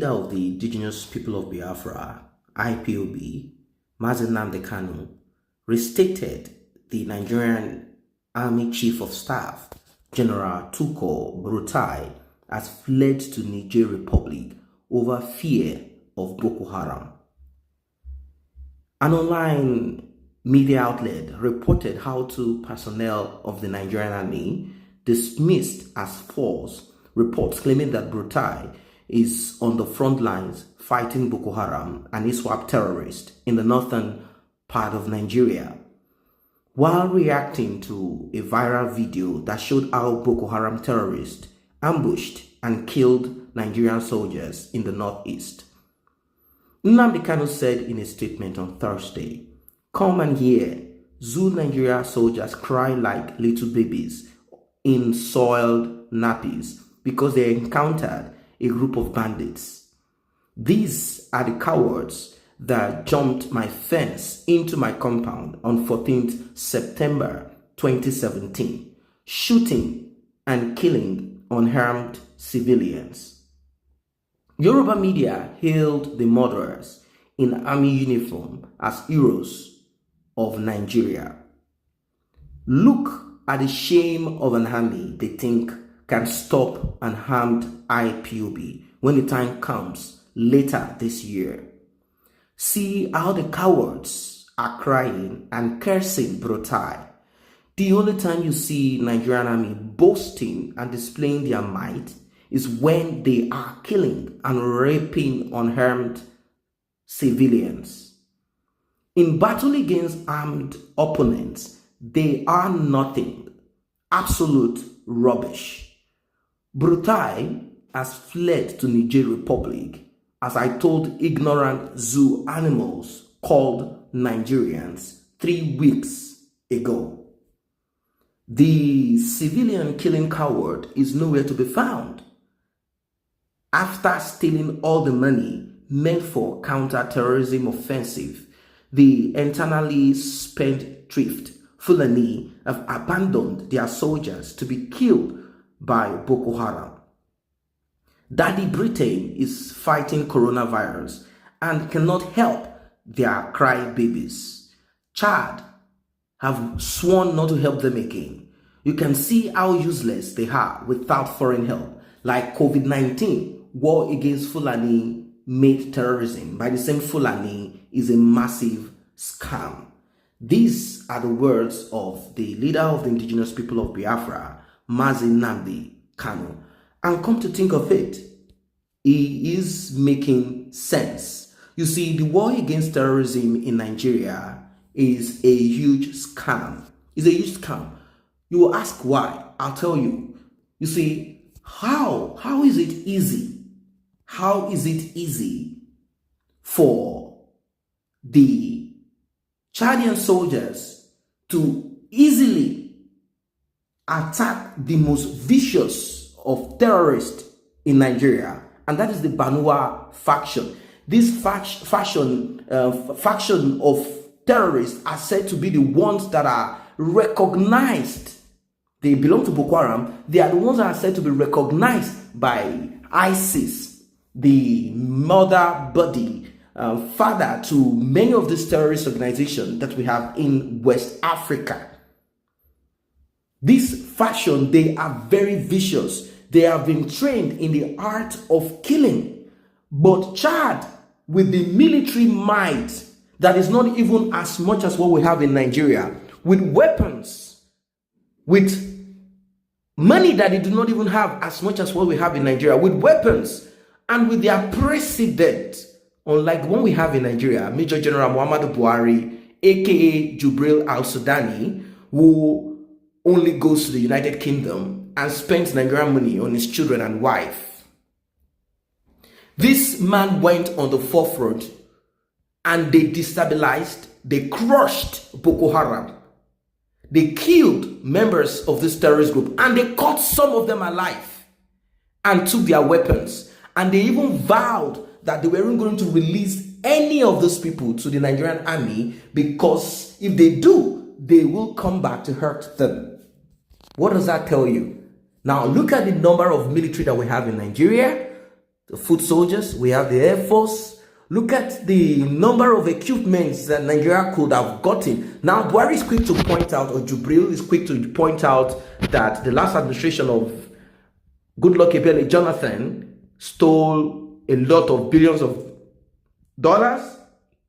leader of the indigenous people of Biafra, IPOB, Mazi Nnamdi Kanu, restated the Nigerian Army Chief of Staff, General Tukur Buratai, has fled to Niger Republic over fear of Boko Haram. An online media outlet reported how two personnel of the Nigerian Army dismissed as false reports claiming that Buratai is on the front lines fighting Boko Haram and ISWAP terrorists in the northern part of Nigeria. While reacting to a viral video that showed how Boko Haram terrorists ambushed and killed Nigerian soldiers in the northeast, Nnamdi Kanu said in a statement on Thursday, "Come and hear Zoo Nigeria soldiers cry like little babies in soiled nappies because they encountered a group of bandits. These are the cowards that jumped my fence into my compound on 14th September 2017, shooting and killing unarmed civilians." Yoruba media hailed the murderers in army uniform as heroes of Nigeria. Look at the shame of an army they think can stop an armed IPOB when the time comes later this year. See how the cowards are crying and cursing Buratai. The only time you see Nigerian army boasting and displaying their might is when they are killing and raping unarmed civilians. In battle against armed opponents, they are nothing, absolute rubbish. Buratai has fled to Niger Republic, as I told ignorant zoo animals called Nigerians 3 weeks ago. The civilian killing coward is nowhere to be found. After stealing all the money meant for counter-terrorism offensive, the internally spendthrift Fulani have abandoned their soldiers to be killed by Boko Haram. Daddy Britain is fighting coronavirus and cannot help their crybabies. Chad have sworn not to help them again. You can see how useless they are without foreign help, like COVID-19. War against Fulani made terrorism by the same Fulani is a massive scam. These are the words of the leader of the indigenous people of Biafra, Mazi Nnamdi Kanu. And come to think of it, he is making sense. You see, the war against terrorism in Nigeria is a huge scam. It's a huge scam. You will ask why. I'll tell you. You see, how is it easy? How is it easy for the Chadian soldiers to easily attack the most vicious of terrorists in Nigeria, and that is the Banua faction? This faction of terrorists are said to be the ones that are recognized. They belong to Boko Haram. They are the ones that are said to be recognized by ISIS, the mother body, father to many of these terrorist organizations that we have in West Africa. This faction, they are very vicious. They have been trained in the art of killing. But Chad, with the military might that is not even as much as what we have in Nigeria, with weapons, with money that they do not even have as much as what we have in Nigeria, with weapons, and with their president, unlike the one we have in Nigeria, Major General Muhammadu Buhari, aka Jubril al-Sudani, who only goes to the United Kingdom and spends Nigerian money on his children and wife. This man went on the forefront and they destabilized, they crushed Boko Haram. They killed members of this terrorist group and they caught some of them alive and took their weapons. And they even vowed that they weren't going to release any of those people to the Nigerian army, because if they do, they will come back to hurt them. What does that tell you? Now look at the number of military that we have in Nigeria. the foot soldiers, we have the Air Force. Look at the number of equipments that Nigeria could have gotten. Now, Buhari is quick to point out, or Jubril is quick to point out, that the last administration of Goodluck Ebele Jonathan stole a lot of billions of dollars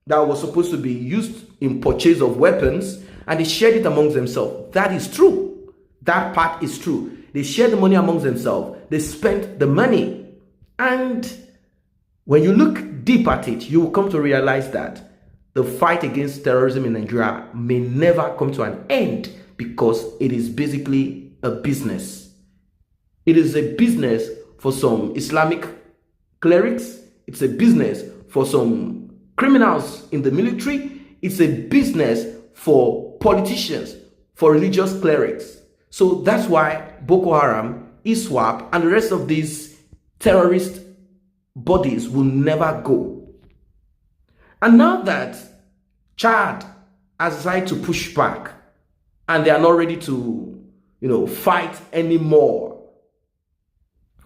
that was supposed to be used in purchase of weapons, and they shared it amongst themselves. That is true. That part is true. They shared the money amongst themselves. They spent the money. And when you look deep at it, you will come to realize that the fight against terrorism in Nigeria may never come to an end, because it is basically a business. It is a business for some Islamic clerics. It's a business for some criminals in the military. It's a business for politicians, for religious clerics. So that's why Boko Haram, ISWAP, and the rest of these terrorist bodies will never go. And now that Chad has decided to push back and they are not ready to, fight anymore,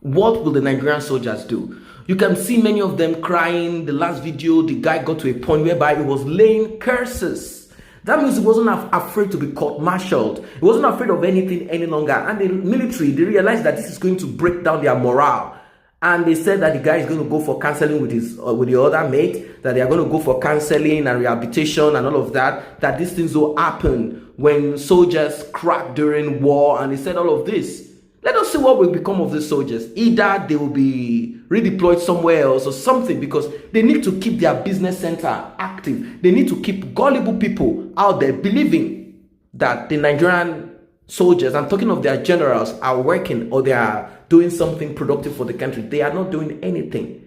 what will the Nigerian soldiers do? You can see many of them crying. The last video, the guy got to a point whereby he was laying curses. That means he wasn't afraid to be court-martialed. He wasn't afraid of anything any longer. And the military, they realized that this is going to break down their morale. And they said that the guy is going to go for counseling with the other mate, that they are going to go for counseling and rehabilitation and all of that, that these things will happen when soldiers crack during war. And they said all of this. Let us see what will become of these soldiers. Either they will be redeployed somewhere else or something, because they need to keep their business center active. They need to keep gullible people out there believing that the Nigerian soldiers, I'm talking of their generals, are working or they are doing something productive for the country. They are not doing anything.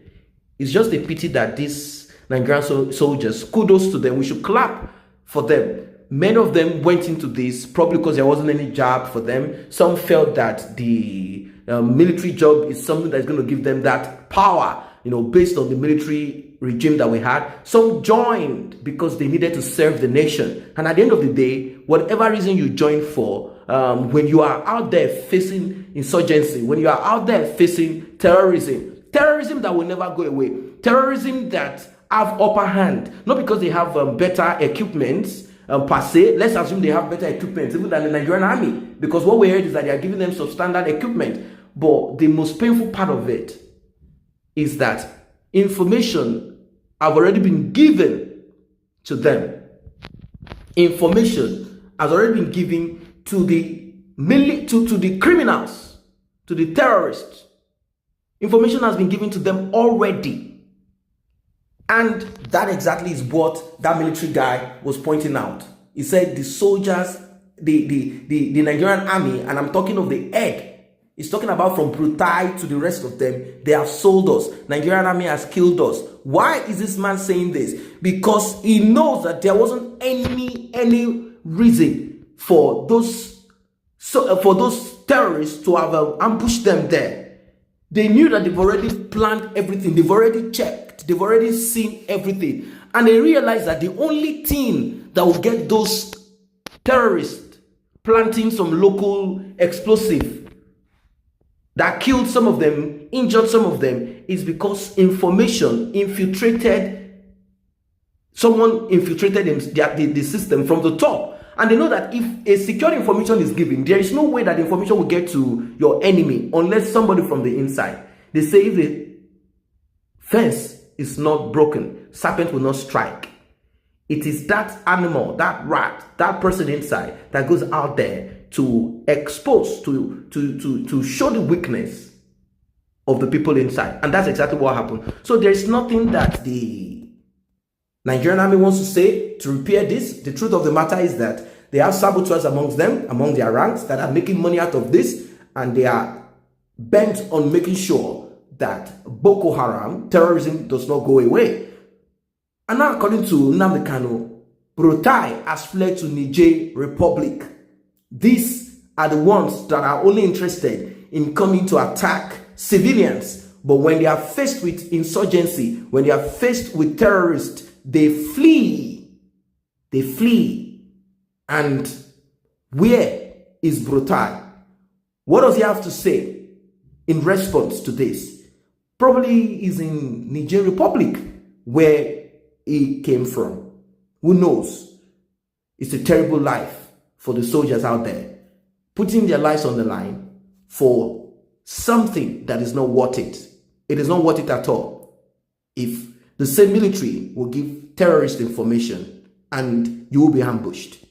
It's just a pity that these Nigerian soldiers, kudos to them, we should clap for them. Many of them went into this probably because there wasn't any job for them. Some felt that the military job is something that's going to give them that power, based on the military regime that we had. Some joined because they needed to serve the nation. And at the end of the day, whatever reason you join for, when you are out there facing insurgency, when you are out there facing terrorism that will never go away, terrorism that have upper hand, not because they have better equipment, per se. Let's assume they have better equipment even than the Nigerian army, because what we heard is that they are giving them substandard equipment. But the most painful part of it is that information have already been given to them. Information has already been given to the criminals, to the terrorists. Information has been given to them already. And that exactly is what that military guy was pointing out. He said the soldiers, the Nigerian army, and I'm talking of the head, he's talking about from BURUTAI to the rest of them, they have sold us. Nigerian army has killed us. Why is this man saying this? Because he knows that there wasn't any reason for those terrorists to have ambushed them there. They knew that they've already planned everything. They've already checked. They've already seen everything. And they realized that the only thing that will get those terrorists planting some local explosive that killed some of them, injured some of them, is because someone infiltrated the system from the top. And they know that if a secure information is given, there is no way that the information will get to your enemy unless somebody from the inside. They say if the fence is not broken, serpent will not strike. It is that animal, that rat, that person inside that goes out there to expose, to show the weakness of the people inside. And that's exactly what happened. So there's nothing that the Nigerian army wants to say to repair this. The truth of the matter is that they have saboteurs amongst them, among their ranks, that are making money out of this, and they are bent on making sure that Boko Haram terrorism does not go away. And now, according to Nnamdi Kanu, BURUTAI has fled to Niger Republic. These are the ones that are only interested in coming to attack civilians. But when they are faced with insurgency, when they are faced with terrorists, they flee. They flee. And where is BURUTAI? What does he have to say in response to this? Probably is in Niger Republic where he came from. Who knows? It's a terrible life for the soldiers out there, putting their lives on the line for something that is not worth it. It is not worth it at all. If the same military will give terrorist information and you will be ambushed.